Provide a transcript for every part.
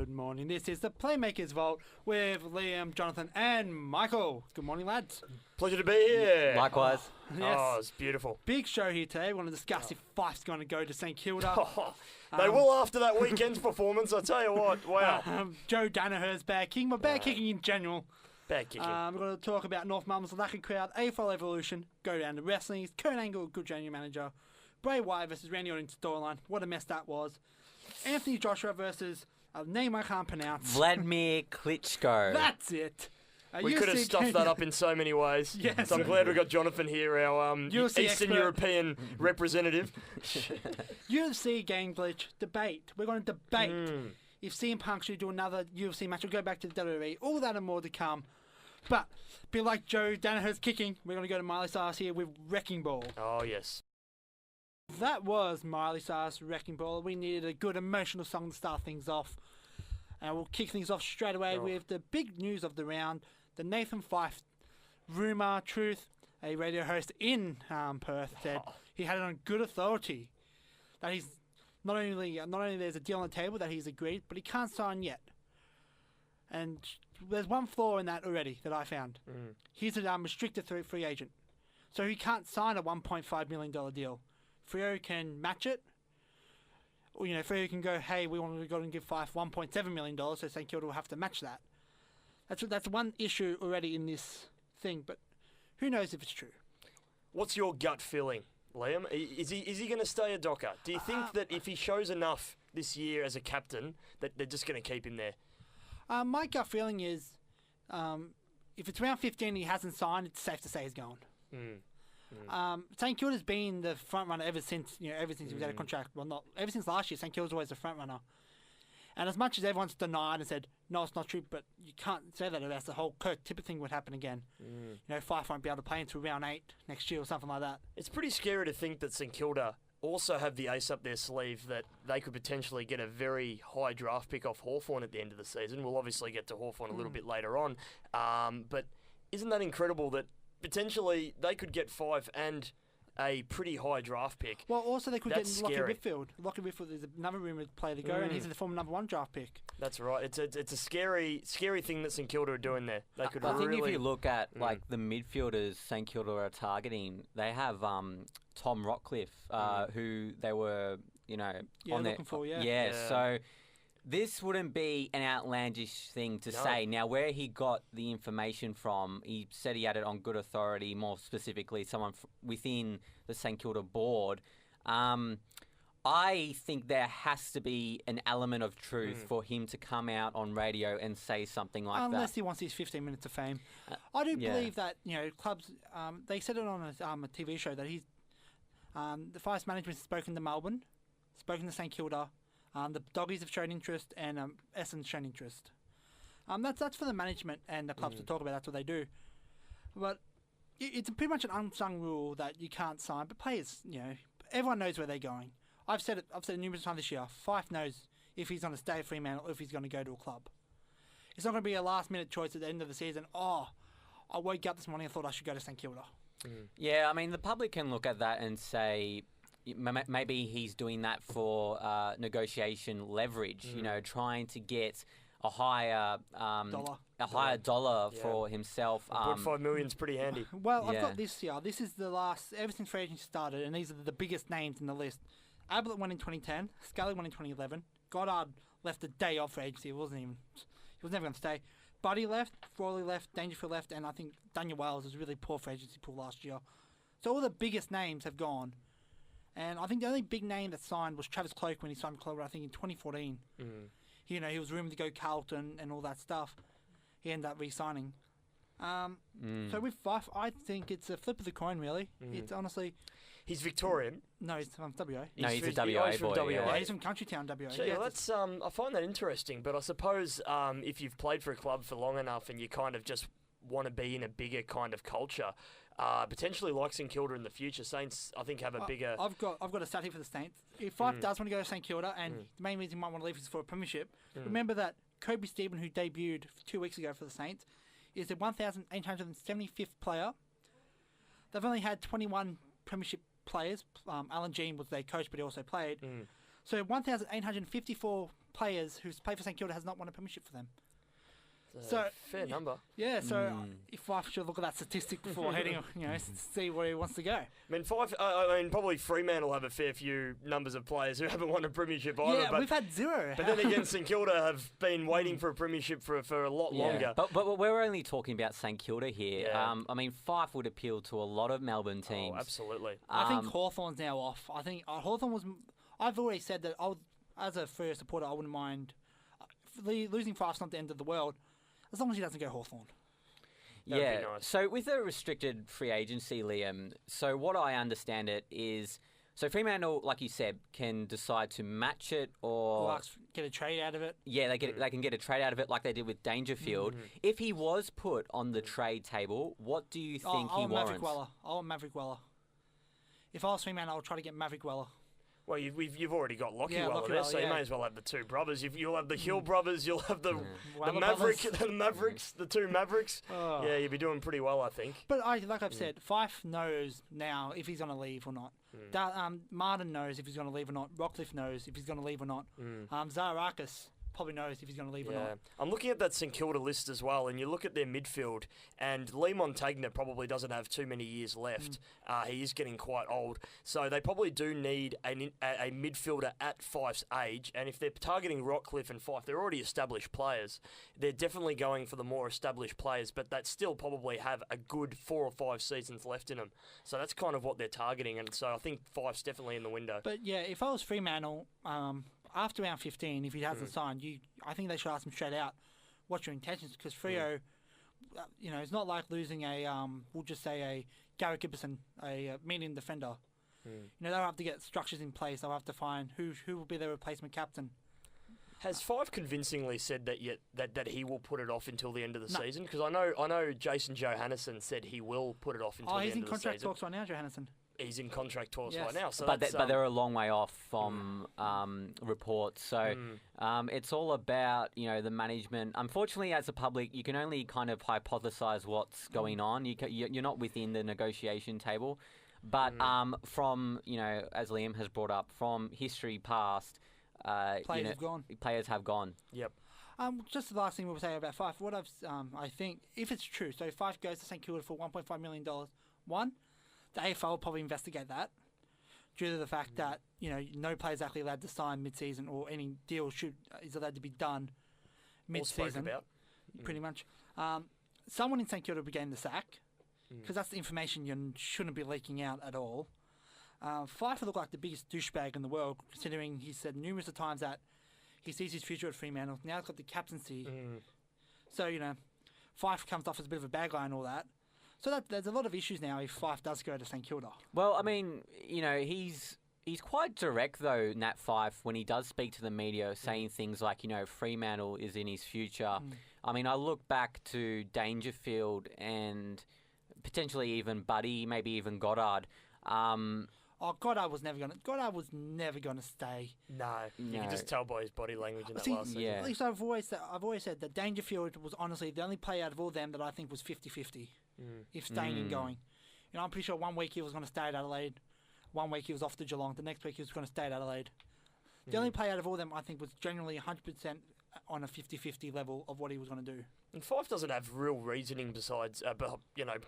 Good morning. This is the Playmakers Vault with Liam, Jonathan, and Michael. Good morning, lads. Pleasure to be here. Likewise. Yes. Oh, it's beautiful. Big show here today. We want to discuss if Fyfe's going to go to St Kilda. They will after that weekend's performance, I tell you what. Wow. Joe Danaher's bad kicking, but bad kicking in general. Bad kicking. We're going to talk about North Melbourne's lucky crowd, AFL Evolution, go down to wrestling, Kurt Angle, good junior manager, Bray Wyatt versus Randy Orton storyline. What a mess that was. Anthony Joshua versus a name I can't pronounce. Vladimir Klitschko. That's it. We could have stuffed that up in so many ways. Yes. So I'm glad we got Jonathan here, our Eastern expert. European representative. UFC game glitch debate. We're going to debate if CM Punk should do another UFC match or go back to the WWE. All that and more to come. But be like Joe Danaher's kicking, we're going to go to Miley Cyrus here with Wrecking Ball. Oh, yes. That was Miley Cyrus' Wrecking Ball. We needed a good emotional song to start things off. And we'll kick things off straight away with the big news of the round. The Nathan Fyfe rumour, truth, a radio host in Perth said he had it on good authority that he's not only there's a deal on the table that he's agreed, but he can't sign yet. And there's one flaw in that already that I found. He's a restricted free agent, so he can't sign a $1.5 million deal. Freo can match it. Or, Freo can go, hey, we want to go and give Fyfe $1.7 million, so St Kilda will have to match that. That's one issue already in this thing, but who knows if it's true. What's your gut feeling, Liam? Is he going to stay a Docker? Do you think that if he shows enough this year as a captain, that they're just going to keep him there? My gut feeling is, if it's round 15 and he hasn't signed, it's safe to say he's gone. St Kilda's been the front runner ever since he was out of contract. Well, not ever since last year. St Kilda's always the front runner. And as much as everyone's denied and said, no, it's not true, but you can't say that, or else the whole Kirk Tippett thing would happen again. Fyfe won't be able to play until round 8 next year or something like that. It's pretty scary to think that St Kilda also have the ace up their sleeve that they could potentially get a very high draft pick off Hawthorn at the end of the season. We'll obviously get to Hawthorn a little bit later on. But isn't that incredible that potentially they could get Fyfe and a pretty high draft pick? Well, also they could That's get Lockie scary. Whitfield. Lockie Whitfield is another rumoured player to go, and he's the former number 1 draft pick. That's right. It's a scary thing that St Kilda are doing there. They could I think really... if you look at the midfielders St Kilda are targeting, they have Tom Rockcliffe, who they were, on looking for, So this wouldn't be an outlandish thing to say. Now, where he got the information from, he said he had it on good authority, more specifically someone within the St Kilda board. I think there has to be an element of truth for him to come out on radio and say something like that. Unless he wants his 15 minutes of fame. I do believe that, clubs, they said it on a TV show that he's, the Fyfe management has spoken to Melbourne, spoken to St Kilda, the Doggies have shown interest, and Essendon's shown interest. That's for the management and the clubs to talk about. That's what they do. But it's pretty much an unsung rule that you can't sign. But players, everyone knows where they're going. I've said it numerous times this year. Fyfe knows if he's going to stay at Fremantle or if he's going to go to a club. It's not going to be a last-minute choice at the end of the season. Oh, I woke up this morning and thought I should go to St Kilda. Yeah, I mean, the public can look at that and say, maybe he's doing that for negotiation leverage, trying to get a higher dollar for himself. $1.5 million's pretty handy. Well, I've got this here. This is the last, ever since free agency started, and these are the biggest names in the list. Ablett won in 2010, Scully won in 2011, Goddard left the day of free agency. He was never going to stay. Buddy left, Frawley left, Dangerfield left, and I think Daniel Wales was really poor free agency pool last year. So all the biggest names have gone. And I think the only big name that signed was Travis Cloke when he signed with Collingwood, I think in 2014. He was rumoured to go Carlton and all that stuff. He ended up re-signing. So with Fyfe, I think it's a flip of the coin, really. It's honestly... He's Victorian. No, he's from WA. No, he's a WA boy. Yeah, he's from Country Town, WA. So, that's I find that interesting, but I suppose if you've played for a club for long enough and you kind of just want to be in a bigger kind of culture, potentially like St Kilda in the future, Saints, I think, have a bigger... I've got a stat here for the Saints. If Fyfe does want to go to St Kilda, and the main reason he might want to leave is for a premiership, remember that Kobe Stephen, who debuted 2 weeks ago for the Saints, is the 1,875th player. They've only had 21 premiership players. Alan Jean was their coach, but he also played. So 1,854 players who's played for St Kilda has not won a premiership for them. So fair number. Yeah, so if I should look at that statistic before heading, see where he wants to go. I mean, probably Fremantle will have a fair few numbers of players who haven't won a premiership either. Yeah, we've had 0. But then again, St Kilda have been waiting for a premiership for a lot longer. But we're only talking about St Kilda here. Yeah. I mean, Fyfe would appeal to a lot of Melbourne teams. Oh, absolutely. I think Hawthorn's now off. I think Hawthorn was... I've already said that as a Freo supporter, I wouldn't mind... losing Fyfe's not the end of the world. As long as he doesn't go Hawthorn. That'd Yeah. be nice. So with a restricted free agency, Liam, so what I understand it is, so Fremantle, like you said, can decide to match it or get a trade out of it. Yeah, they can get a trade out of it like they did with Dangerfield. If he was put on the trade table, what do you think he warrants? I want Maverick Weller. If I was Fremantle, I'll try to get Maverick Weller. Well, you've already got Lockie Yeah, Weller Lockie there, Weller, so you yeah. may as well have the two brothers. You'll have the Hill brothers, you'll have the Weller Mavericks, the two Mavericks. Oh. Yeah, you'll be doing pretty well, I think. But like I've said, Fyfe knows now if he's going to leave or not. Martin knows if he's going to leave or not. Rockcliffe knows if he's going to leave or not. Zaharakis probably knows if he's going to leave or not. I'm looking at that St Kilda list as well, and you look at their midfield, and Lee Montagna probably doesn't have too many years left. He is getting quite old, so they probably do need a midfielder at Fyfe's age, and if they're targeting Rockcliffe and Fyfe, they're already established players. They're definitely going for the more established players, but that still probably have a good 4 or 5 seasons left in them. So that's kind of what they're targeting, and so I think Fyfe's definitely in the window. But yeah, if I was Fremantle... after round 15, if he hasn't signed, I think they should ask him straight out, what's your intentions? Because Freo, it's not like losing we'll just say a Gary Gibson, a medium defender. They'll have to get structures in place. They'll have to find who will be their replacement captain. Has Fyfe convincingly said that he will put it off until the end of the season? Because I know Jason Johannesson said he will put it off until the end of the season. He's in contract talks right now, Johannesson. He's in contract talks right now. So but they're a long way off from reports. So it's all about, the management. Unfortunately, as a public, you can only kind of hypothesize what's going on. You're not within the negotiation table. But from, as Liam has brought up, from history past, players have gone. Yep. Just the last thing we'll say about Fyfe. What I think, if it's true, so Fyfe goes to St Kilda for $1.5 million. The AFL will probably investigate that due to the fact that, no player is actually allowed to sign mid-season or any deal is allowed to be done mid-season. Pretty much. Someone in St Kilda will be getting the sack because that's the information you shouldn't be leaking out at all. Fyfe looked like the biggest douchebag in the world, considering he said numerous times that he sees his future at Fremantle. Now he's got the captaincy. So, Fyfe comes off as a bit of a bad guy and all that. So there's a lot of issues now if Fyfe does go to St Kilda. Well, I mean, he's quite direct though, Nat Fyfe, when he does speak to the media, saying things like, Fremantle is in his future. I mean, I look back to Dangerfield and potentially even Buddy, maybe even Goddard. Goddard was never going to stay. No, you can just tell by his body language in that last season. At least I've always said that Dangerfield was honestly the only player out of all them that I think was 50-50. If staying and going. I'm pretty sure 1 week he was going to stay at Adelaide, 1 week he was off to Geelong, the next week he was going to stay at Adelaide. The only player out of all them I think was generally 100% on a 50-50 level of what he was going to do. And Fyfe doesn't have real reasoning besides,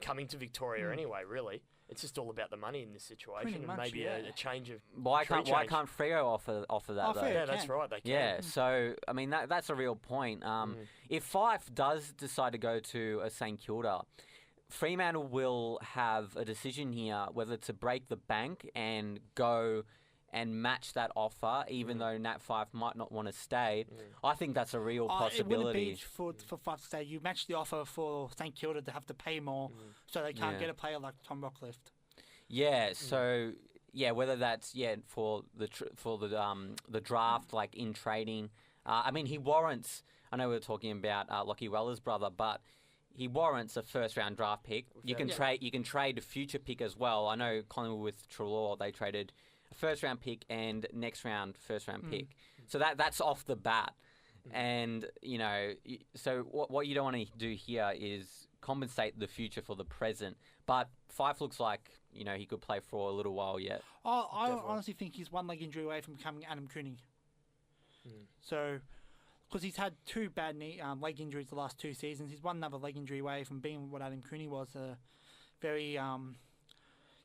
coming to Victoria anyway, really. It's just all about the money in this situation and maybe a change of Why can't Freo offer that though? Yeah, that's right, they can. Yeah, so, I mean, that's a real point. If Fyfe does decide to go to a St Kilda, Fremantle will have a decision here whether to break the bank and go and match that offer, even though Nat Fyfe might not want to stay. I think that's a real possibility. It wouldn't be for Fyfe to stay. You match the offer for St Kilda to have to pay more, so they can't get a player like Tom Rockcliffe. Yeah. So whether that's for the draft, like in trading. I mean, he warrants. I know we were talking about Lockie Weller's brother, but he warrants a first-round draft pick. You can trade. You can trade a future pick as well. I know Collingwood with Trelaw, they traded a first-round pick and next round first-round pick. So that's off the bat. And so what you don't want to do here is compensate the future for the present. But Fyfe looks like he could play for a little while yet. I honestly think he's one leg injury away from becoming Adam Cooney. So, because he's had 2 bad leg injuries the last 2 seasons, he's one another leg injury away from being what Adam Cooney was, a very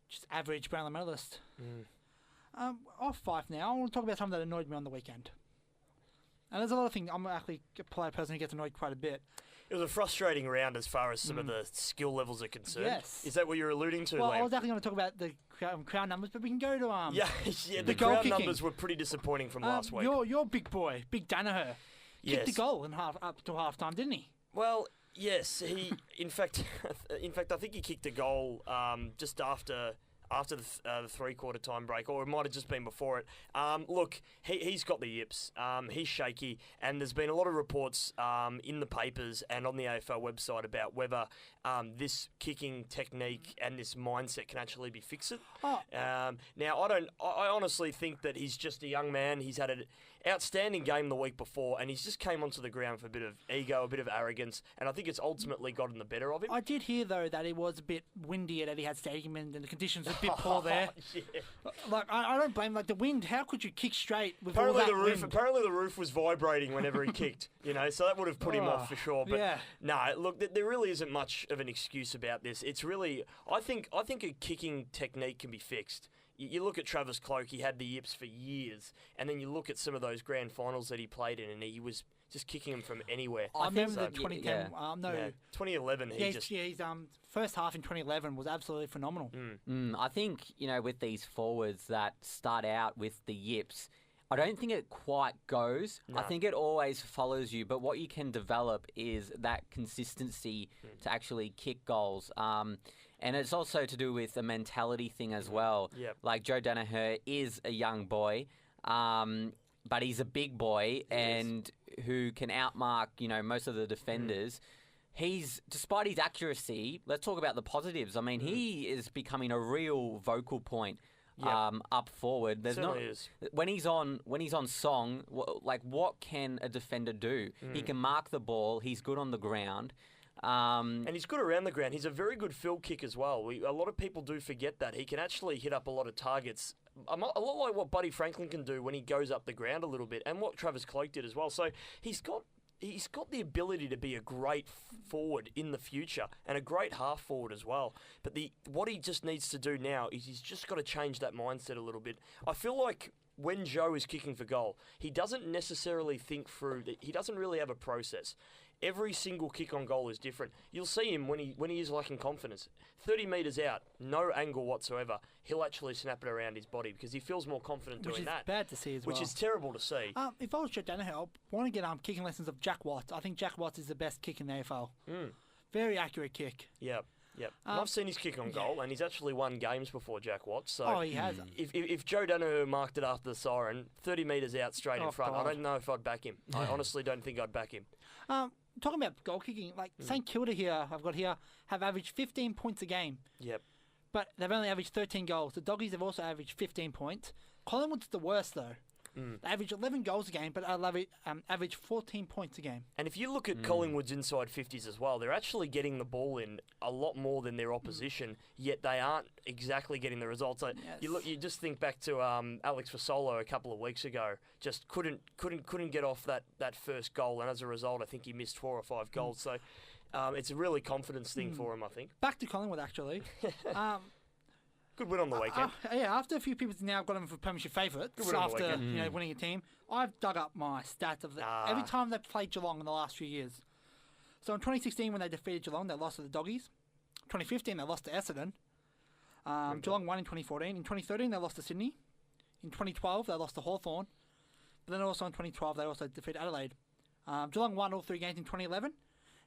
just average Brownlow medalist. Off Fyfe now, I want to talk about something that annoyed me on the weekend. And there's a lot of things. I'm actually a player person who gets annoyed quite a bit. It was a frustrating round as far as some of the skill levels are concerned. Yes. Is that what you're alluding to, Well, Liam? I was actually going to talk about the crowd numbers, but we can go to the goal crowd kicking. numbers were pretty disappointing from last week. Your big boy, Big Danaher, kicked the goal up to half time, didn't he? Well, yes, he. In fact, I think he kicked a goal just after the three-quarter time break, or it might have just been before it. Look, he's got the yips. He's shaky, and there's been a lot of reports in the papers and on the AFL website about whether this kicking technique and this mindset can actually be fixed. Now, I honestly think that he's just a young man. He's had an outstanding game the week before, and he's just came onto the ground for a bit of ego, a bit of arrogance, and I think it's ultimately gotten the better of him. I did hear, though, that it was a bit windy at Etihad Stadium and the conditions were a bit poor there. Yeah. Like, I don't blame, like, the wind. How could you kick straight with Apparently all that wind? Apparently the roof was vibrating whenever he kicked, so that would have put him off for sure. But no, look, there really isn't much of an excuse about this. It's really, I think a kicking technique can be fixed. You look at Travis Cloke, he had the yips for years, and then you look at some of those grand finals that he played in, and he was just kicking them from anywhere. I remember the 2010, 2011. His first half in 2011 was absolutely phenomenal. I think, with these forwards that start out with the yips, I don't think it quite goes. No. I think it always follows you, but what you can develop is that consistency to actually kick goals. And it's also to do with the mentality thing as well. Yep. Like Joe Danaher is a young boy, but he's a big boy and who can outmark, most of the defenders. Despite his accuracy, let's talk about the positives. I mean, he is becoming a real vocal point up forward. There's Certainly is. When he's on song, what can a defender do? He can mark the ball. He's good on the ground. And he's good around the ground. He's a very good field kick as well. A lot of people do forget that. He can actually hit up a lot of targets. A lot like what Buddy Franklin can do when he goes up the ground a little bit, and what Travis Cloke did as well. So he's got the ability to be a great forward in the future and a great half forward as well. But what he just needs to do now is he's just got to change that mindset a little bit. I feel like when Joe is kicking for goal, he doesn't necessarily think through. He doesn't really have a process. Every single kick on goal is different. You'll see him when he is lacking confidence. 30 metres out, no angle whatsoever, he'll actually snap it around his body because he feels more confident doing that. Which is bad to see as well. Which is terrible to see. If I was Joe Danaher, I want to get kicking lessons of Jack Watts. I think Jack Watts is the best kick in the AFL. Very accurate kick. Yeah. Yep. And I've seen his kick on goal, and he's actually won games before Jack Watts. So he has. If Joe Danaher marked it after the siren, 30 metres out straight in front, God. I don't know if I'd back him. I honestly don't think I'd back him. Talking about goal kicking, St Kilda have averaged 15 points a game. Yep. But they've only averaged 13 goals. The Doggies have also averaged 15 points. Collingwood's the worst, though. They average 11 goals a game, but average 14 points a game. And if you look at Collingwood's inside 50s as well, they're actually getting the ball in a lot more than their opposition, yet they aren't exactly getting the results. So you just think back to Alex Fasolo a couple of weeks ago, just couldn't get off that first goal, and as a result, I think he missed 4 or 5 goals. So it's a really confidence thing for him, I think. Back to Collingwood, actually. Good win on the weekend. After a few people's now got him for premiership favourites after winning a team, I've dug up my stats of every time they've played Geelong in the last few years. So in 2016, when they defeated Geelong, they lost to the Doggies. 2015, they lost to Essendon. Geelong won in 2014. In 2013, they lost to Sydney. In 2012, they lost to Hawthorn. But then also in 2012, they also defeated Adelaide. Geelong won all 3 games in 2011.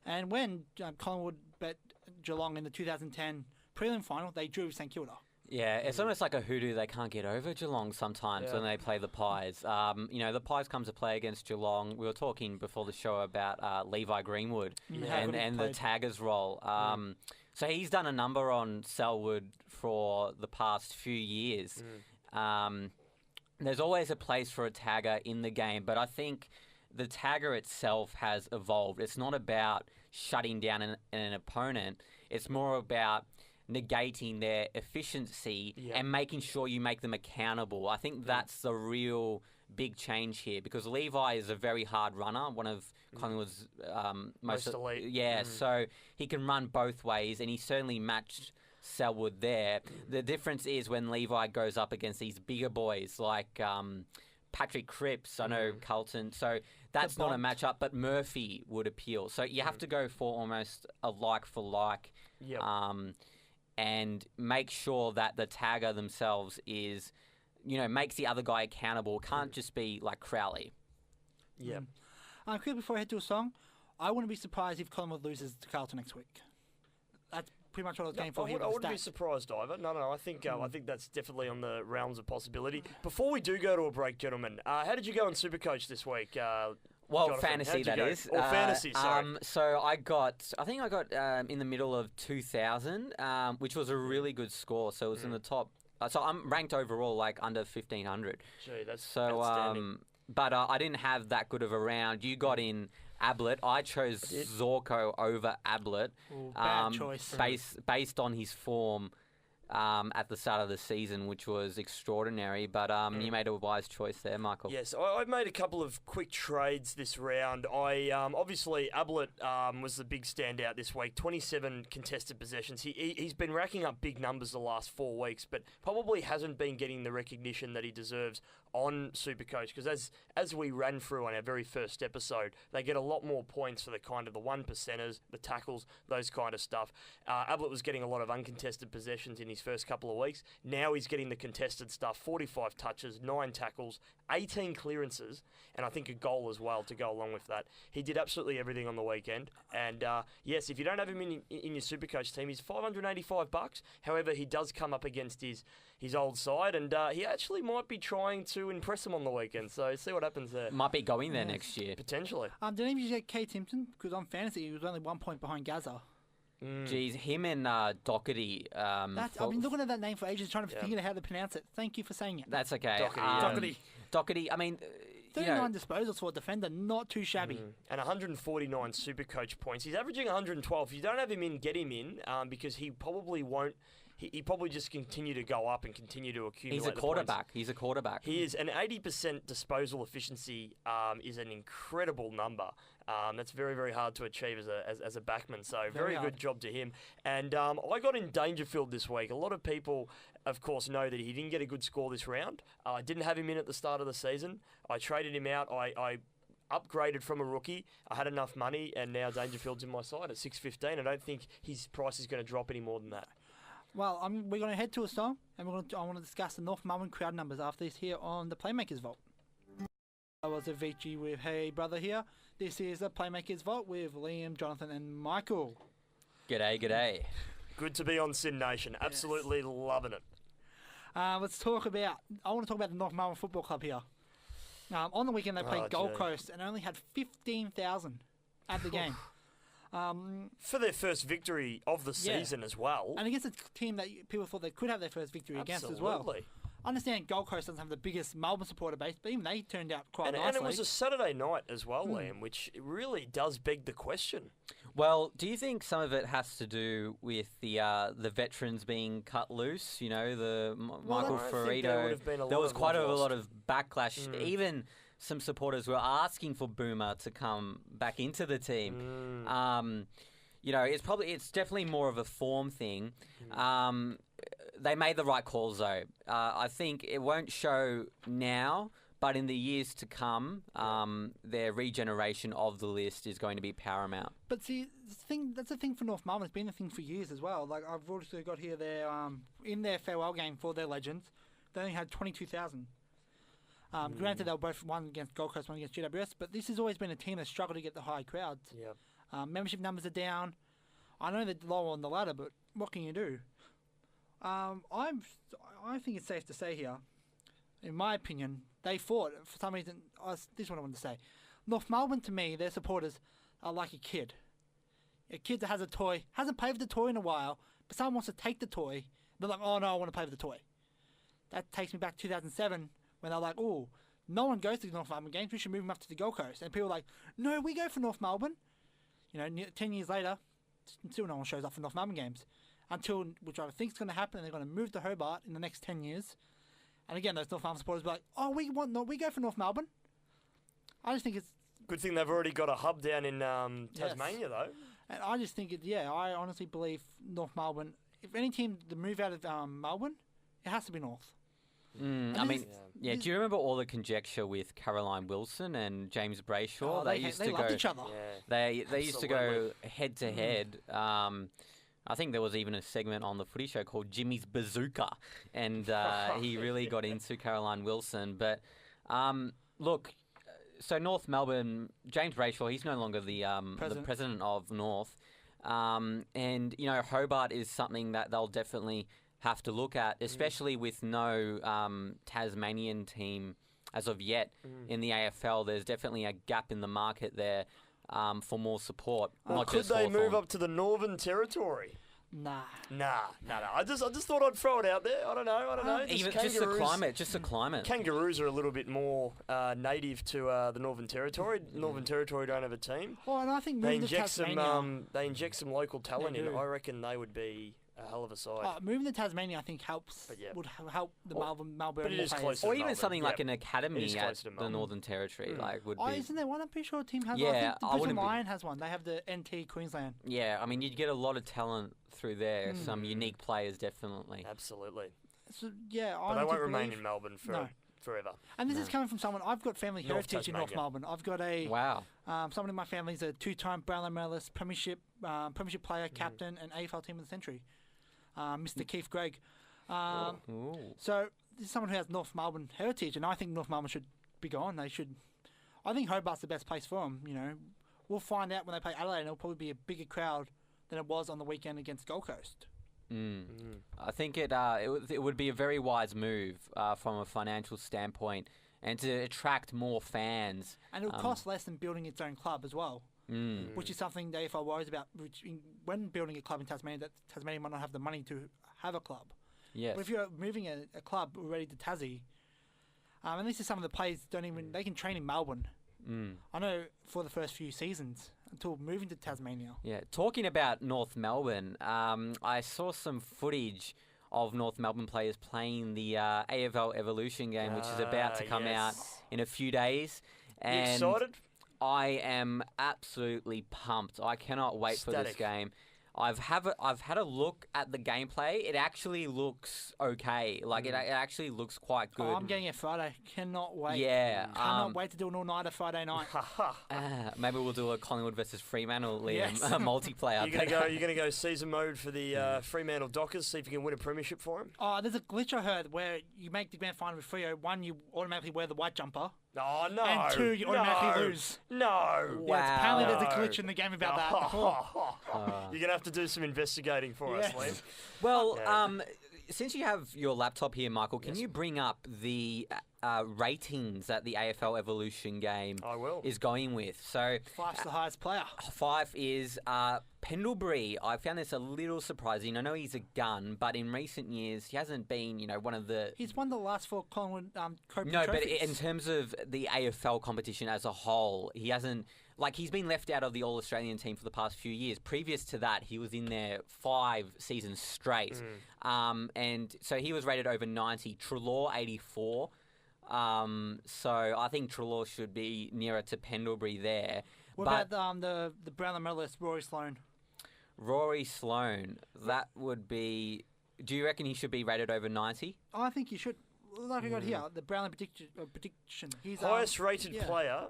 And when Collingwood bet Geelong in the 2010 prelim final, they drew St Kilda. Yeah, it's almost like a hoodoo. They can't get over Geelong sometimes when they play the Pies. The Pies come to play against Geelong. We were talking before the show about Levi Greenwood and the Taggers role. So he's done a number on Selwood for the past few years. There's always a place for a tagger in the game, but I think the tagger itself has evolved. It's not about shutting down an opponent. It's more about negating their efficiency and making sure you make them accountable. I think that's the real big change here because Levi is a very hard runner, one of Collingwood's most elite. Yeah, so he can run both ways, and he certainly matched Selwood there. The difference is when Levi goes up against these bigger boys like Patrick Cripps, I know Carlton, so that's not a matchup, but Murphy would appeal. So you have to go for almost a like for like, and make sure that the tagger themselves is, makes the other guy accountable. Can't just be like Crowley. Yeah. Quick before I head to a song, I wouldn't be surprised if Collingwood loses to Carlton next week. That's pretty much what I was going for here. I wouldn't be surprised either. No, I think that's definitely on the realms of possibility. Before we do go to a break, gentlemen, how did you go in Supercoach this week? Well, Jonathan, fantasy that is. Or fantasy, sorry. So I got in the middle of 2,000, which was a really good score. So it was in the top. So I'm ranked overall like under 1,500. Gee, that's so outstanding. But I didn't have that good of a round. You got in Ablett. I chose Zorko over Ablett. Ooh, bad choice. Based on his form at the start of the season, which was extraordinary. But you made a wise choice there, Michael. Yes, I made a couple of quick trades this round. Obviously, Ablett was the big standout this week. 27 contested possessions. He's been racking up big numbers the last 4 weeks, but probably hasn't been getting the recognition that he deserves on Supercoach, because as we ran through on our very first episode, they get a lot more points for the kind of the 1%ers, the tackles, those kind of stuff. Ablett was getting a lot of uncontested possessions in his first couple of weeks. Now he's getting the contested stuff, 45 touches, 9 tackles, 18 clearances, and I think a goal as well to go along with that. He did absolutely everything on the weekend, and yes, if you don't have him in your Supercoach team, he's $585. However, he does come up against his old side, and he actually might be trying to impress him on the weekend. So see what happens there. Might be going there next year. Potentially. Did any of you get Kay Timpson? Because on fantasy, he was only 1 point behind Gaza. Geez, him and Doherty. I've been looking at that name for ages, trying to figure out how to pronounce it. Thank you for saying it. That's okay. Doherty. I mean, 39 disposals for a defender, not too shabby. And 149 Supercoach points. He's averaging 112. If you don't have him in, get him in, because he probably won't. He probably just continue to go up and continue to accumulate. He's a quarterback. He is. An 80% disposal efficiency is an incredible number. That's very, very hard to achieve as a backman. So very good job to him. And I got in Dangerfield this week. A lot of people, of course, know that he didn't get a good score this round. I didn't have him in at the start of the season. I traded him out. I upgraded from a rookie. I had enough money, and now Dangerfield's in my side at $6.15. I don't think his price is going to drop any more than that. Well, we're going to head to a song, and I want to discuss the North Melbourne crowd numbers after this here on the Playmakers Vault. I was Avicii with Hey Brother here. This is the Playmakers Vault with Liam, Jonathan, and Michael. G'day. Good to be on Sin Nation. Absolutely loving it. I want to talk about the North Melbourne Football Club here. On the weekend, they played Gold Coast and only had 15,000 at the game. For their first victory of the season as well. And against a team that people thought they could have their first victory against as well. I understand Gold Coast doesn't have the biggest Melbourne supporter base, but even they turned out quite nicely. And it was a Saturday night as well, Liam, which really does beg the question. Well, do you think some of it has to do with the veterans being cut loose? You know, Michael Ferrito. There was quite a lot of backlash. Even some supporters were asking for Boomer to come back into the team. It's definitely more of a form thing. They made the right calls though. I think it won't show now, but in the years to come, their regeneration of the list is going to be paramount. But see, that's the thing for North Melbourne. It's been a thing for years as well. Like I've also got here in their farewell game for their legends, they only had 22,000. Granted, they were both one against Gold Coast, one against GWS, but this has always been a team that struggled to get the high crowds. Membership numbers are down. I know they're lower on the ladder, but what can you do? I think it's safe to say here, in my opinion, they fought for some reason. This is what I wanted to say. North Melbourne, to me, their supporters are like a kid. A kid that has a toy, hasn't played with the toy in a while, but someone wants to take the toy. They're like, oh no, I want to play with the toy. That takes me back to 2007 when they're like, oh, no one goes to the North Melbourne games. We should move them up to the Gold Coast. And people are like, no, we go for North Melbourne. 10 years later, still no one shows up for North Melbourne games. Which I think is going to happen, and they're going to move to Hobart in the next 10 years. And again, those North Melbourne supporters be like, oh, we go for North Melbourne. I just think it's... Good thing they've already got a hub down in Tasmania, though. And I just think I honestly believe North Melbourne, if any team to move out of Melbourne, it has to be North. Do you remember all the conjecture with Caroline Wilson and James Brayshaw? Oh, they loved each other. Yeah. They used to go head to head. I think there was even a segment on the Footy Show called Jimmy's Bazooka, and he really got into Caroline Wilson. But look, so North Melbourne, James Brayshaw, he's no longer the president of North, and Hobart is something that they'll definitely have to look at, especially with no Tasmanian team as of yet in the AFL. There's definitely a gap in the market there for more support. Could they move up to the Northern Territory? Nah. I just thought I'd throw it out there. I don't know. Just the climate. Kangaroos are a little bit more native to the Northern Territory. Northern Territory don't have a team. Well, and I think they inject some local talent in. I reckon they would be a hell of a side. Moving to Tasmania, I think would help the Melbourne. But it is close, or even something like an academy at the Northern Territory, would be. Isn't there one? I'm pretty sure a team has one. I think the Brisbane Lion has one. They have the NT Queensland. Yeah, I mean, you'd get a lot of talent through there. Some unique players, definitely. Absolutely. So, but they won't remain in Melbourne forever. And this is coming from someone. I've got family heritage in North Melbourne. I've got someone in my family is a 2-time Brownlow medalist, premiership player, captain, and AFL team of the century. Mr. Keith Gregg. So this is someone who has North Melbourne heritage, and I think North Melbourne should be gone. I think Hobart's the best place for them. We'll find out when they play Adelaide, and it'll probably be a bigger crowd than it was on the weekend against Gold Coast. I think it would be a very wise move from a financial standpoint, and to attract more fans. And it'll cost less than building its own club as well. Which is something the AFL worries about when building a club in Tasmania, that Tasmania might not have the money to have a club. Yes. But if you're moving a club already to Tassie, and this is some of the players they can train in Melbourne. I know for the first few seasons until moving to Tasmania. Yeah. Talking about North Melbourne, I saw some footage of North Melbourne players playing the AFL Evolution game, which is about to come out in a few days. And you excited? I am absolutely pumped. I cannot wait for this game. I've had a look at the gameplay. It actually looks okay. It actually looks quite good. I'm getting it Friday. Cannot wait. Yeah. Cannot wait to do an all-nighter Friday night. Maybe we'll do a Collingwood versus Fremantle multiplayer. You're gonna go season mode for the Fremantle Dockers. See if you can win a premiership for them. Oh, there's a glitch I heard where you make the grand final with Freo. 1, you automatically wear the white jumper. Oh, no. And 2, you automatically lose. No. Wow. Yeah, apparently there's a glitch in the game about that. You're going to have to do some investigating for us, Liam. Well, since you have your laptop here, Michael, can you bring up the ratings that the AFL Evolution game is going with? So Fyfe's the highest player. Fyfe is Pendlebury. I found this a little surprising. I know he's a gun, but in recent years he hasn't been, one of the... He's won the last 4 Collingwood trophies. But in terms of the AFL competition as a whole, he hasn't... he's been left out of the All-Australian team for the past few years. Previous to that, he was in there 5 seasons straight. And so he was rated over 90. Treloar, 84. So I think Treloar should be nearer to Pendlebury there. What about the Brownlow medalist, Rory Sloane? Rory Sloane, that would be... Do you reckon he should be rated over 90? I think he should. Like I got here, the Brownlow prediction. He's highest rated player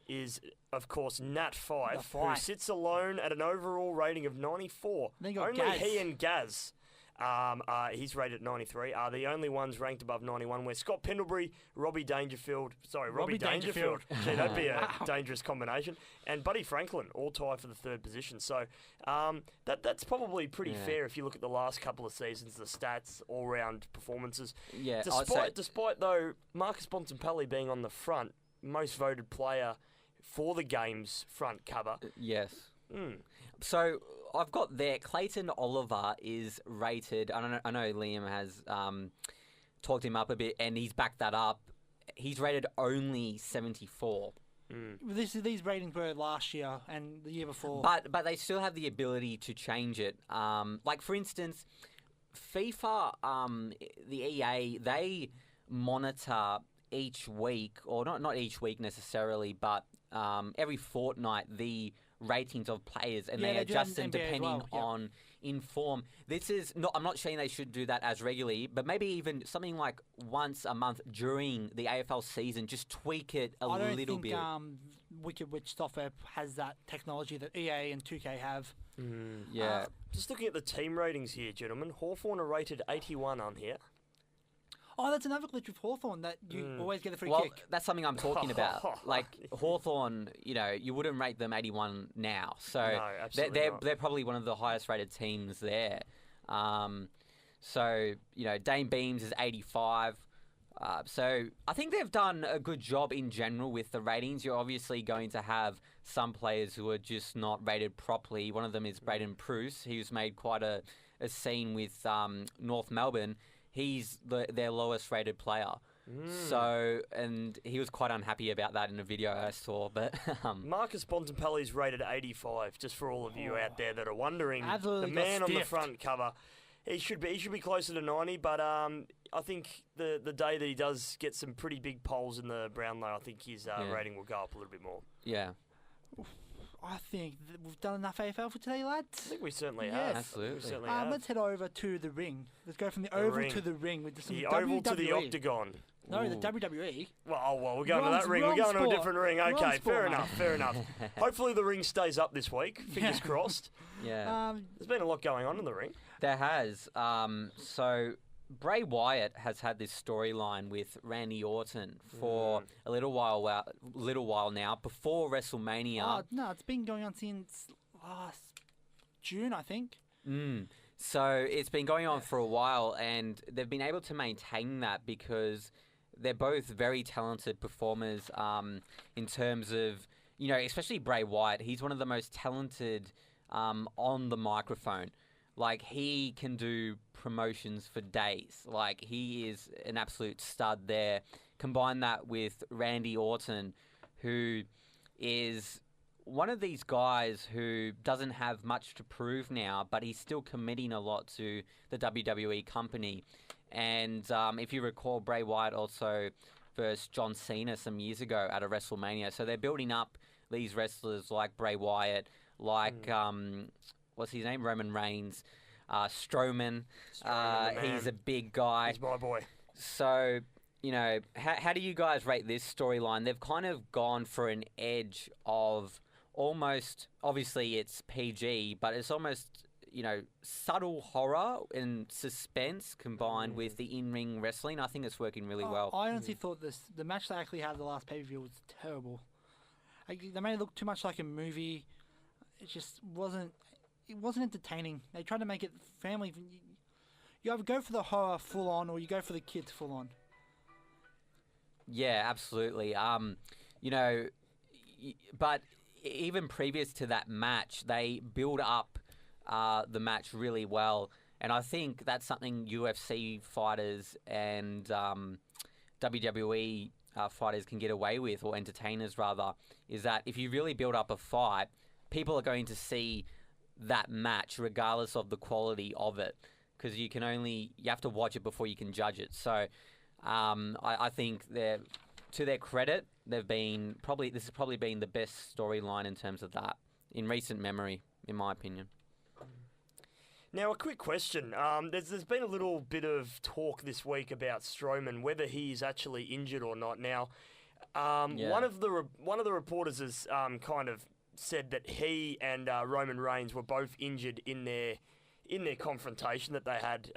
is, of course, Nat Fyfe, who sits alone at an overall rating of 94. Then you got Only Gaz. he and Gaz, he's rated at 93, are the only ones ranked above 91, where Scott Pendlebury, Robbie Dangerfield. Gee, that'd be a dangerous combination. And Buddy Franklin, all tied for the 3rd position. So that's probably pretty fair if you look at the last couple of seasons, the stats, all-round performances. Yeah, Despite though, Marcus Bontempelli being on the front, most voted player for the game's front cover. Yes. So I've got there, Clayton Oliver is rated, I know Liam has talked him up a bit, and he's backed that up. He's rated only 74. These ratings were last year and the year before. But they still have the ability to change it. For instance, FIFA, the EA, monitor each week, or not each week necessarily, but every fortnight, the ratings of players, and they adjust them depending on in form. This is not. I'm not saying they should do that as regularly, but maybe even something like once a month during the AFL season, just tweak it a little bit. Wicked Witch software has that technology that EA and 2K have. Yeah. Just looking at the team ratings here, gentlemen. Hawthorn are rated 81 on here. Oh, that's another glitch with Hawthorn, that you always get a free well, kick. That's something I'm talking about. Like Hawthorn, you wouldn't rate them 81 now. So no, absolutely they're probably one of the highest rated teams there. So Dane Beams is 85. So I think they've done a good job in general with the ratings. You're obviously going to have some players who are just not rated properly. One of them is Braden Pruce. He's made quite a scene with North Melbourne. He's their lowest rated player. So, and he was quite unhappy about that in a video I saw. But Marcus Bontempelli's rated 85, just for all of you out there that are wondering. Absolutely the man on the front cover. He should be closer to 90, but I think the day that he does get some pretty big poles in the Brownlow, I think his rating will go up a little bit more. Yeah. I think that we've done enough AFL for today, lads. I think we certainly Yes. have. Absolutely. We certainly have. Let's head over to the ring. Let's go from the oval ring. to the ring with some The WWE. oval to the octagon. No, the Ooh. WWE. Well, we're going to that ring. We're going to a different ring. Okay, fair enough. Hopefully the ring stays up this week. Fingers crossed. Yeah. There's been a lot going on in the ring. There has. So Bray Wyatt has had this storyline with Randy Orton for a little while now, before WrestleMania. Oh, no, it's been going on since last June, I think. So it's been going on for a while, and they've been able to maintain that because they're both very talented performers in terms of, especially Bray Wyatt. He's one of the most talented on the microphone. Like, he can do promotions for days. Like, he is an absolute stud there. Combine that with Randy Orton, who is one of these guys who doesn't have much to prove now, but he's still committing a lot to the WWE company. And if you recall, Bray Wyatt also versus John Cena some years ago at a WrestleMania. So they're building up these wrestlers like Bray Wyatt, like... what's his name? Roman Reigns. Strowman. He's a big guy. He's my boy. So, how do you guys rate this storyline? They've kind of gone for an edge of almost, obviously it's PG, but it's almost, subtle horror and suspense combined with the in-ring wrestling. I think it's working really well. I honestly thought the match they actually had the last pay-per-view was terrible. They made it look too much like a movie. It just wasn't... It wasn't entertaining. They tried to make it family. You either go for the horror full on, or you go for the kids full on. Yeah, absolutely. But even previous to that match, they build up the match really well, and I think that's something UFC fighters and WWE fighters can get away with, or entertainers rather, is that if you really build up a fight, people are going to see that match regardless of the quality of it, because you have to watch it before you can judge it. So I think to their credit, this has probably been the best storyline in terms of that in recent memory, in my opinion. Now, a quick question. There's been a little bit of talk this week about Strowman, whether he's actually injured or not. Now, one of the reporters has kind of said that he and Roman Reigns were both injured in their confrontation that they had.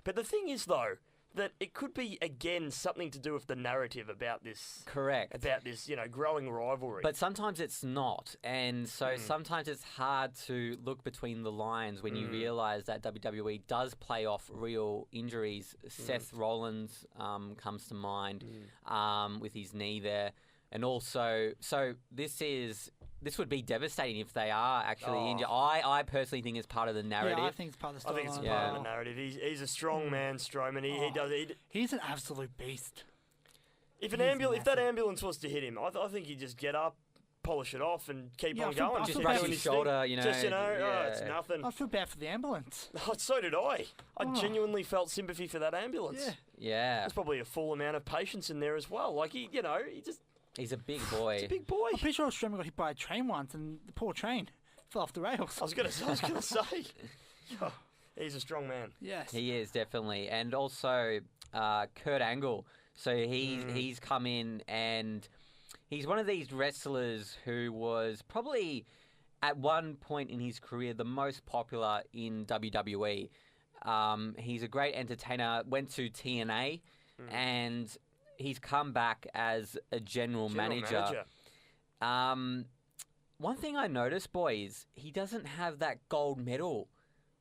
But the thing is, though, that it could be, again, something to do with the narrative about this. Correct. About this, growing rivalry. But sometimes it's not. And so sometimes it's hard to look between the lines when you realise that WWE does play off real injuries. Seth Rollins comes to mind with his knee there. And also, so this would be devastating if they are actually injured. I personally think it's part of the narrative. Yeah, I think it's part of the storyline. I think it's part of the narrative. He's a strong man, Strowman. He's an absolute beast. If that ambulance was to hit him, I think he'd just get up, polish it off and keep Yeah, on I feel- going. I Just feel brush bad his his shoulder, thing. you know. Just, it's nothing. I feel bad for the ambulance. Oh, so did I. I Oh. genuinely felt sympathy for that ambulance. Yeah. Yeah. There's probably a full amount of patience in there as well. Like, he just, He's a big boy. he's a big boy. I'm pretty sure Australia got hit by a train once, and the poor train fell off the rails. I was gonna say. Oh, he's a strong man. Yes. He is, definitely. And also, Kurt Angle. So he's come in, and he's one of these wrestlers who was probably, at one point in his career, the most popular in WWE. He's a great entertainer, went to TNA, and he's come back as a general manager. One thing I noticed, boys, he doesn't have that gold medal.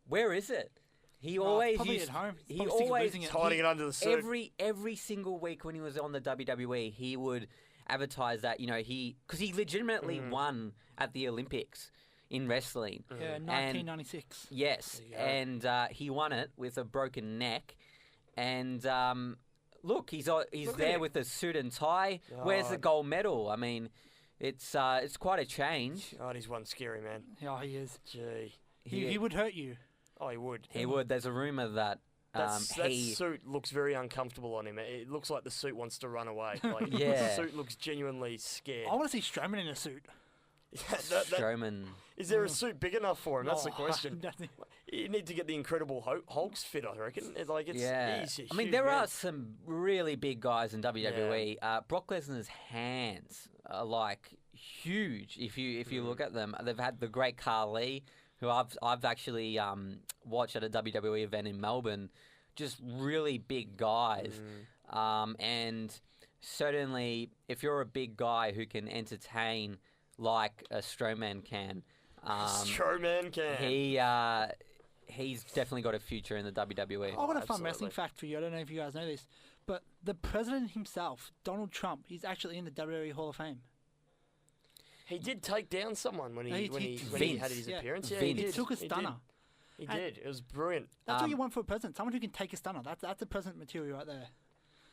Where is it? He always probably used. at home. He Probably sick of always losing it. Hiding it under the suit. every single week when he was on the WWE, he would advertise that because he legitimately won at the Olympics in wrestling. Yeah, And- 1996. Yes, There you go. and he won it with a broken neck. And look, he's Look there at with a suit and tie. Where's the Oh. gold medal? I mean, it's quite a change. God, he's one scary man. Yeah, he is. Gee. He would hurt you. Oh, he would. He would. There's a rumor that That he. suit looks very uncomfortable on him. It looks like the suit wants to run away. Like, Yeah. The suit looks genuinely scared. I want to see Strowman in a suit. Strowman. Is there a suit big enough for him? That's the Oh, question. nothing. You need to get the Incredible Hulk's fit, I reckon. Yeah. He's a I mean, huge there man. are some really big guys in WWE. Brock Lesnar's hands are like huge. If you look at them, they've had the great Khali, who I've actually watched at a WWE event in Melbourne. Just really big guys, and certainly if you're a big guy who can entertain like a Strowman can, Strowman can. he's definitely got a future in the WWE. I've got a fun absolutely. wrestling fact for you. I don't know if you guys know this, but the president himself, Donald Trump, he's actually in the WWE Hall of Fame. He did take down someone when No, he Vince. had his Yeah. appearance. Yeah, Vince. He did. took a He did. stunner. He And- did. It was brilliant. That's what you want for a president. Someone who can take a stunner. That's a president material right there.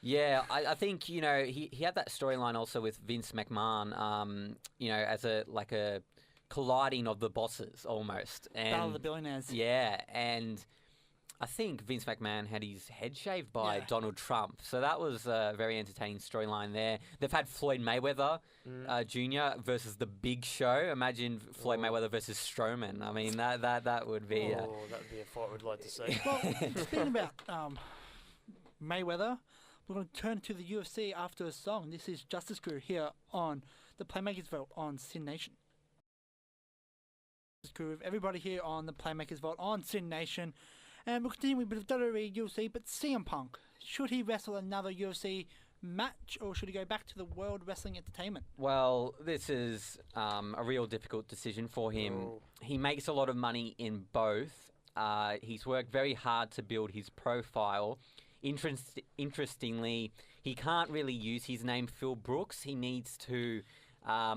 Yeah, I think he had that storyline also with Vince McMahon. As a colliding of the bosses almost. And Battle of the Billionaires. yeah, and I think Vince McMahon had his head shaved by Yeah. Donald Trump, so that was a very entertaining storyline there. They've had Floyd Mayweather Jr. versus The Big Show. Imagine Floyd Mayweather versus Strowman. I mean, that would be. Oh, that would be a fight we'd like to see. Well, speaking about Mayweather, we're going to turn to the UFC after a song. This is Justice Crew here on the Playmakers Vault on Sin Nation. Justice Crew with everybody here on the Playmakers Vault on Sin Nation. And we'll continue with a bit of WWE UFC, but CM Punk, should he wrestle another UFC match or should he go back to the World Wrestling Entertainment? Well, this is a real difficult decision for him. Oh. He makes a lot of money in both. He's worked very hard to build his profile. Interestingly, he can't really use his name Phil Brooks. He needs to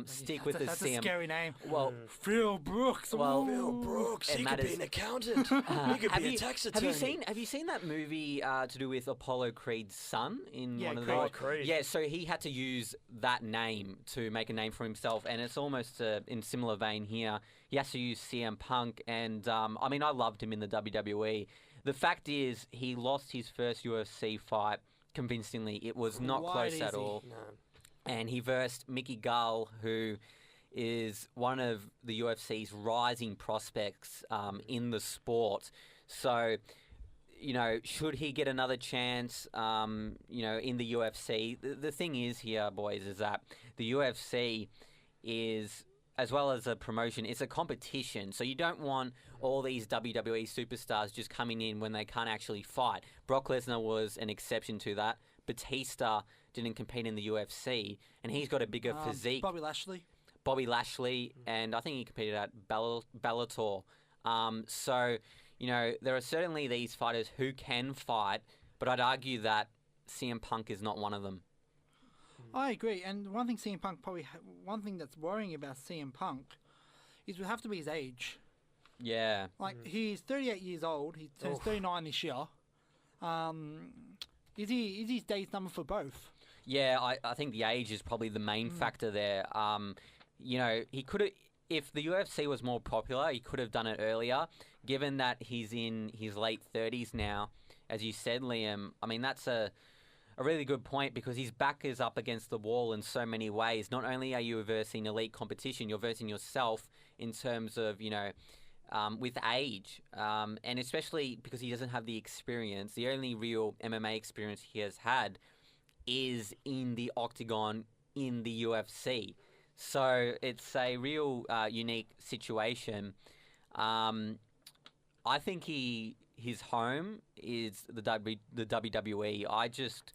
stick with the That's CM. a scary name. Well, Phil Brooks. Well, Phil Ooh. Brooks, It he could be matters. an accountant. He could be a tax attorney. Have you seen that movie to do with Apollo Creed's son in Yeah, one of Creed. the Oh, Creed. Yeah, so he had to use that name to make a name for himself, and it's almost in similar vein here. He has to use CM Punk, and I mean, I loved him in the WWE. The fact is, he lost his first UFC fight convincingly. It was not Quite close at easy. all. No. And he versed Mickey Gall, who is one of the UFC's rising prospects in the sport. So, should he get another chance, in the UFC? The thing is here, boys, is that the UFC is, as well as a promotion, it's a competition. So you don't want all these WWE superstars just coming in when they can't actually fight. Brock Lesnar was an exception to that. Batista didn't compete in the UFC, and he's got a bigger physique. Bobby Lashley. And I think he competed at Bellator. So, there are certainly these fighters who can fight, but I'd argue that CM Punk is not one of them. I agree, and one thing CM Punk one thing that's worrying about CM Punk is would have to be his age. Yeah. Like he's 38 years old. He turns 39 this year. Is his days numbered for both? Yeah, I think the age is probably the main factor there. he could have. If the UFC was more popular, he could have done it earlier. Given that he's in his late 30s now, as you said, Liam. I mean, that's a really good point because his back is up against the wall in so many ways. Not only are you versing elite competition, you're versing yourself in terms of, with age. And especially because he doesn't have the experience. The only real MMA experience he has had is in the octagon in the UFC. So it's a real unique situation. I think his home is the WWE.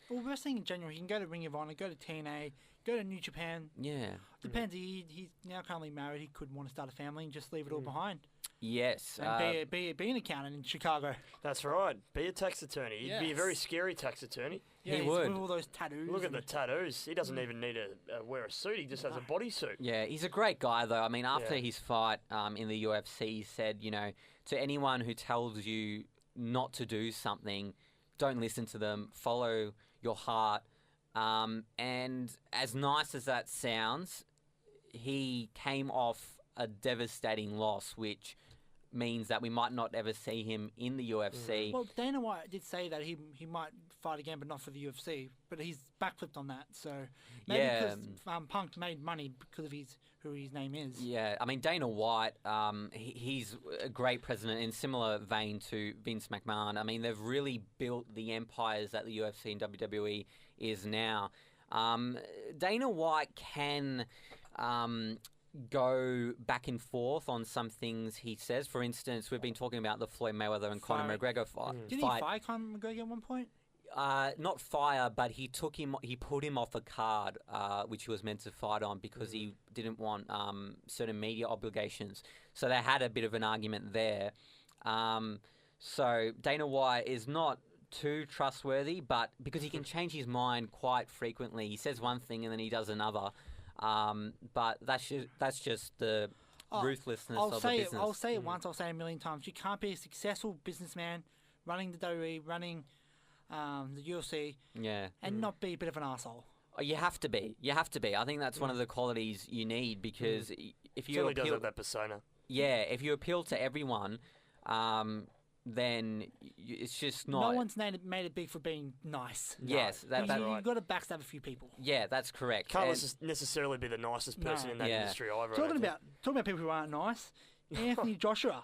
Well, wrestling in general, he can go to Ring of Honor, go to TNA, go to New Japan. Yeah. Depends. He's now currently married. He could want to start a family and just leave it all behind. Yes. And be an accountant in Chicago. That's right. Be a tax attorney. He'd be a very scary tax attorney. Yeah, he would. With all those tattoos. Look at the tattoos. He doesn't even need to wear a suit. He just has a bodysuit. Yeah, he's a great guy, though. I mean, after his fight in the UFC, he said, to anyone who tells you not to do something, don't listen to them. Follow your heart. And as nice as that sounds, he came off a devastating loss, which means that we might not ever see him in the UFC. Well, Dana White did say that he might fight again, but not for the UFC. But he's backflipped on that. So maybe because Punk made money because of who his name is. Yeah, I mean, Dana White, he's a great president in similar vein to Vince McMahon. I mean, they've really built the empires that the UFC and WWE is now. Dana White can go back and forth on some things he says. For instance, we've been talking about the Floyd Mayweather and Conor McGregor fight. Didn't he fight Conor McGregor at one point? Not fire, but he put him off a card, which he was meant to fight on because he didn't want certain media obligations. So they had a bit of an argument there. So Dana White is not too trustworthy, but because he can change his mind quite frequently. He says one thing and then he does another. But that's just the ruthlessness of the business. I'll say it once, I'll say it a million times. You can't be a successful businessman running the WWE, running the UFC, and not be a bit of an arsehole. Oh, you have to be. I think that's one of the qualities you need because if you does have that persona. Yeah, if you appeal to everyone, then it's just not. No one's made it big for being nice. Yes, that's right. You've got to backstab a few people. Yeah, that's correct. Can't necessarily be the nicest person in that industry either. Talking about people who aren't nice, Anthony Joshua.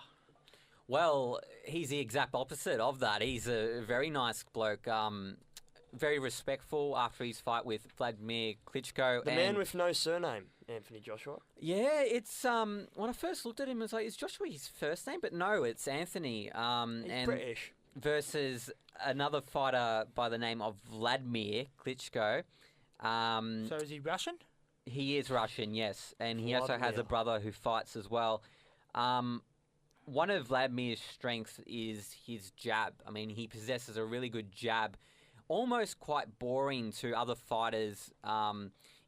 Well, he's the exact opposite of that. He's a very nice bloke, very respectful after his fight with Vladimir Klitschko. The man with no surname, Anthony Joshua. Yeah, it's when I first looked at him, I was like, is Joshua his first name? But no, it's Anthony. He's British. Versus another fighter by the name of Vladimir Klitschko. So is he Russian? He is Russian, yes. And he also has a brother who fights as well. One of Vladimir's strengths is his jab. I mean, he possesses a really good jab, almost quite boring to other fighters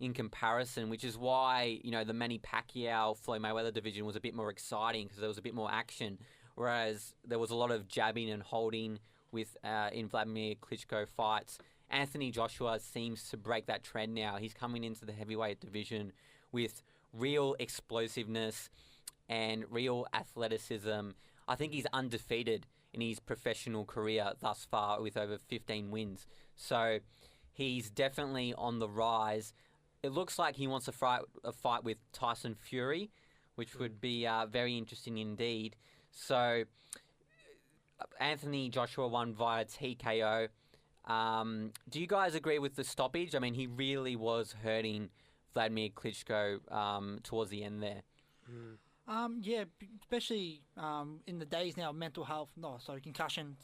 in comparison, which is why, the Manny Pacquiao, Floyd Mayweather division was a bit more exciting because there was a bit more action, whereas there was a lot of jabbing and holding with in Vladimir Klitschko fights. Anthony Joshua seems to break that trend now. He's coming into the heavyweight division with real explosiveness and real athleticism. I think he's undefeated in his professional career thus far with over 15 wins. So he's definitely on the rise. It looks like he wants to fight a fight with Tyson Fury, which would be very interesting indeed. So Anthony Joshua won via TKO. Do you guys agree with the stoppage? I mean, he really was hurting Vladimir Klitschko towards the end there. Yeah, especially in the days now of mental health, concussions,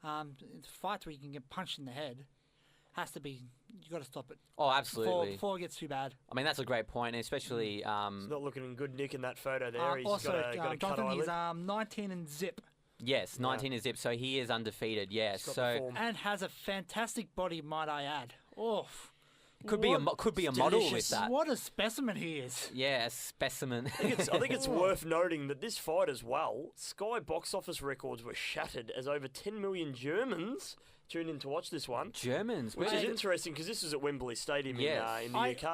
fights where you can get punched in the head, has to be, you got to stop it. Oh, absolutely. Before it gets too bad. I mean, that's a great point, especially... He's not looking in good nick in that photo there. He's also, got a cut Jonathan, eyelid. he's 19 and zip. Yes, 19 is zip, so he is undefeated, yes. So and has a fantastic body, might I add. Oh, could be a model with that. What a specimen he is. Yeah, a specimen. I think it's worth noting that this fight as well, Sky box office records were shattered as over 10 million Germans tuned in to watch this one. Germans. Which is interesting because this is at Wembley Stadium in the UK.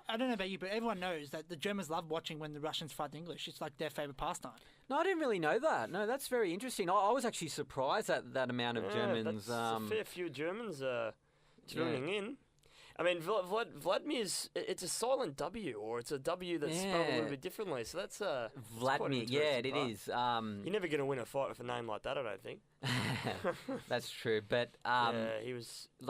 I don't know about you, but everyone knows that the Germans love watching when the Russians fight the English. It's like their favourite pastime. No, I didn't really know that. No, that's very interesting. I was actually surprised at that amount of Germans. That's a fair few Germans tuning in. I mean, Vladimir's, it's a silent W, or it's a W that's spelled a little bit differently. So that's Vladimir, it is. You're never going to win a fight with a name like that, I don't think. That's true, but he was you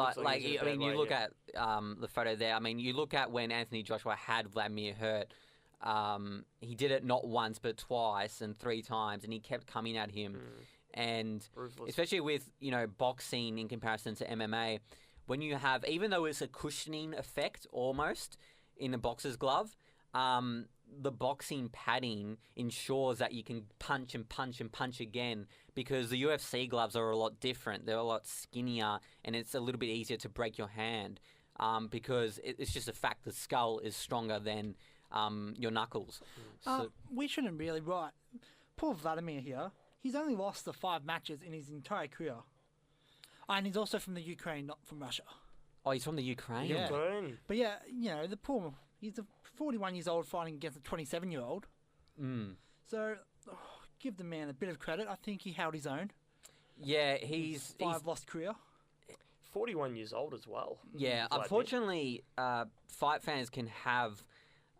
look at the photo there. I mean, you look at when Anthony Joshua had Vladimir hurt. He did it not once but twice and 3 times, and he kept coming at him. And ruthless. Especially with boxing in comparison to MMA. When you have, even though it's a cushioning effect almost in a boxer's glove, the boxing padding ensures that you can punch and punch and punch again, because the UFC gloves are a lot different. They're a lot skinnier, and it's a little bit easier to break your hand because it's just a fact the skull is stronger than your knuckles. So, we shouldn't really poor Vladimir here. He's only lost the 5 matches in his entire career. And he's also from the Ukraine, not from Russia. Oh, he's from the Ukraine? Yeah. But yeah, he's 41 years old fighting against a 27-year-old. So, give the man a bit of credit. I think he held his own. Yeah, he's 5 lost career. 41 years old as well. Yeah, unfortunately, fight fans can have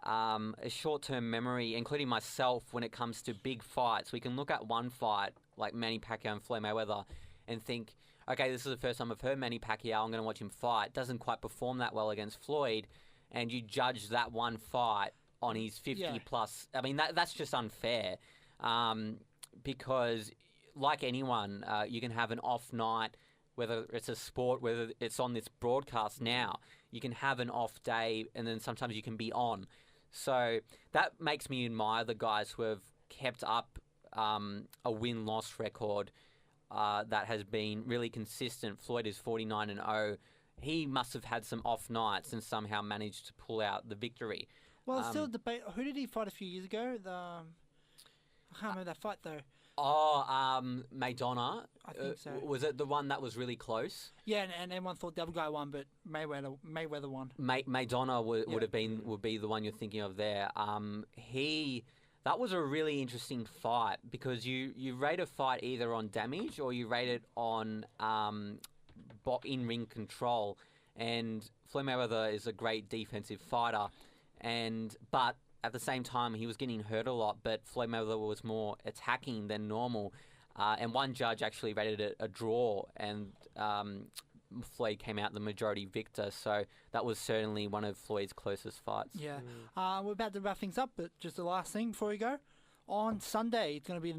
a short-term memory, including myself, when it comes to big fights. We can look at one fight, like Manny Pacquiao and Floyd Mayweather, and think, okay, this is the first time I've heard Manny Pacquiao, I'm going to watch him fight. Doesn't quite perform that well against Floyd, and you judge that one fight on his 50-plus. I mean, that's just unfair because, like anyone, you can have an off night, whether it's a sport, whether it's on this broadcast now. You can have an off day, and then sometimes you can be on. So that makes me admire the guys who have kept up a win-loss record that has been really consistent. Floyd is 49-0. He must have had some off nights and somehow managed to pull out the victory. Well, it's still a debate. Who did he fight a few years ago? I can't remember that fight, though. Maidana. I think so. Was it the one that was really close? Yeah, and everyone thought the other guy won, but Mayweather won. Maidana would be the one you're thinking of there. That was a really interesting fight because you rate a fight either on damage or you rate it on in-ring control. And Floyd Mayweather is a great defensive fighter, but at the same time he was getting hurt a lot. But Floyd Mayweather was more attacking than normal. And one judge actually rated it a draw, and Floyd came out the majority victor, so that was certainly one of Floyd's closest fights. Yeah. We're about to wrap things up, but just the last thing before we go. On Sunday, it's going to be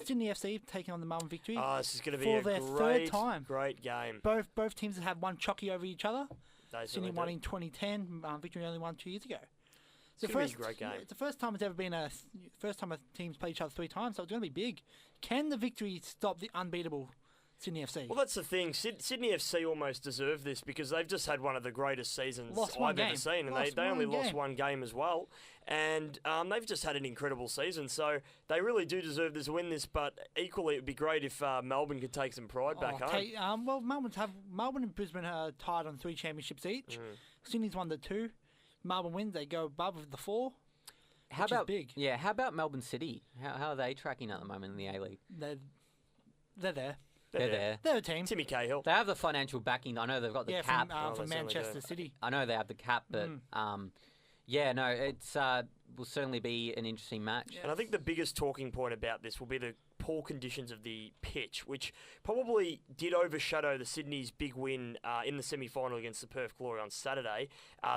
Sydney FC taking on the Melbourne Victory. This is going to be a third time. Great game. Both teams have had one chocky over each other. Sydney won in 2010. Victory only won 2 years ago. It's going to be a great game. It's the first time it's ever been first time a team's played each other 3 times, so it's going to be big. Can the Victory stop the unbeatable Sydney FC? Well, that's the thing. Sydney FC almost deserve this because they've just had one of the greatest seasons I've ever seen, and they only lost one game as well. And they've just had an incredible season, so they really do deserve to win this. But equally, it would be great if Melbourne could take some pride back home. Well, Melbourne and Brisbane are tied on 3 championships each. Sydney's won the 2. Melbourne wins, they go above the 4. How about big? Yeah, how about Melbourne City? How are they tracking at the moment in the A-League? They're there. They're there. They're a team. Timmy Cahill. They have the financial backing. I know they've got the cap. From Manchester City. I know they have the cap, but it's will certainly be an interesting match. And I think the biggest talking point about this will be the poor conditions of the pitch, which probably did overshadow the Sydney's big win in the semi-final against the Perth Glory on Saturday.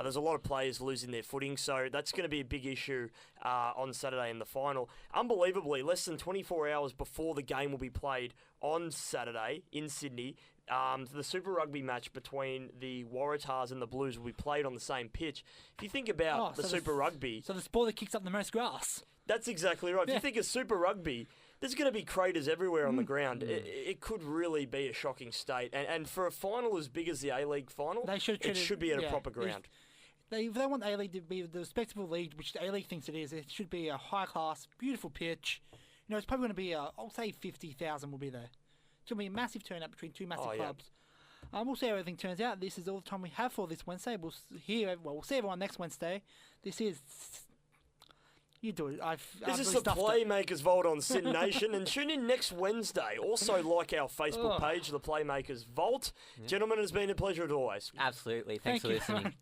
There's a lot of players losing their footing, so that's going to be a big issue on Saturday in the final. Unbelievably, less than 24 hours before the game will be played on Saturday in Sydney, the Super Rugby match between the Waratahs and the Blues will be played on the same pitch. If you think about Super Rugby... So the sport that kicks up the most grass. That's exactly right. If you think of Super Rugby... There's going to be craters everywhere on the ground. It could really be a shocking state. And for a final as big as the A-League final, it should be at a proper ground. If they want the A-League to be the respectable league, which the A-League thinks it is, it should be a high-class, beautiful pitch. It's probably going to be, I'll say 50,000 will be there. It's going to be a massive turnout between 2 massive clubs. We'll see how everything turns out. This is all the time we have for this Wednesday. We'll see everyone next Wednesday. This is... You do it. This is the Playmakers Vault on Sin Nation, and tune in next Wednesday. Also, like our Facebook page, the Playmakers Vault. Gentlemen, it's been a pleasure as always. Absolutely. Thanks for listening.